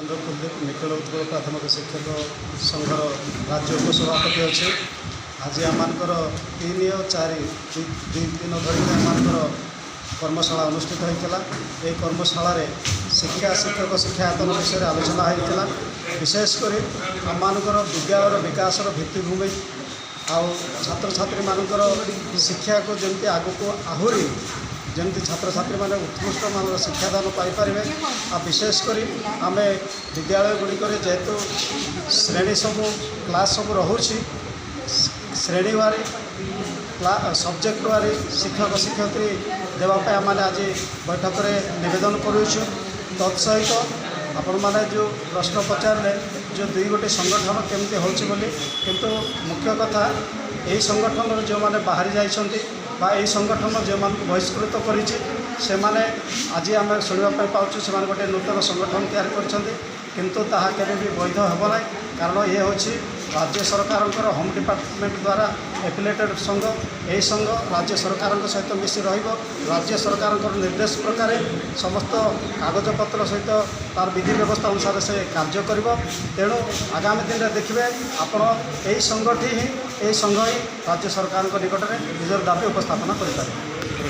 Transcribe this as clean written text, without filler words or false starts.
चंद्र कुलदीप निखिल उत्कल प्राथमिक शिक्षक संघर राज्य उपसभापति अच्छे। आज आमर 3 और 4 दुई दिन धरिक आमर कर्मशाला अनुष्ठित होता। ये कर्मशाला शिक्षा शिक्षक शिक्षायतन विषय आलोचना होता। विशेषकर आमर विज्ञान विकास भित्तिभूमि आउ छात्र छात्री मानकर शिक्षा को जमी आग को आहरी जमी छात्र छात्री मैंने उत्कृष्ट मान शिक्षादान पाइपर। आ विशेषकर आम विद्यालय गुड़िक जेहेतु श्रेणी सब क्लास सब रोचे श्रेणी वारी सब्जेक्ट वारी शिक्षक शिक्षयित्री देवाई आम आज बैठक में नवेदन करुचु। तत्सहित आपण मैंने जो प्रश्न पचारे जो दुई गोटे संगठन केमती होची बोली, किंतु मुख्य कथा यही संगठन जो मैंने बाहरी जाइछंती बा यही संगठन जो मान बहिष्कृत करिछि से माने आज आम शुणा पाचु से गोटे नूतन संगठन तैयार करछंती, किंतु ताहा केबे भी वैध हेब ना। कारण ये होछि राज्य सरकार होम डिपार्टमेंट द्वारा एफिलेटेड संघ। यही संघ राज्य सरकार सहित मिसी राज्य सरकार निर्देश प्रकार समस्त कागजपत्र सहित तार विधि व्यवस्था अनुसार से कार्य कर। तेणु आगामी दिन में देखिए आपण यही संघ ही राज्य सरकार निकट में निजर दाबी उपस्थापन करें।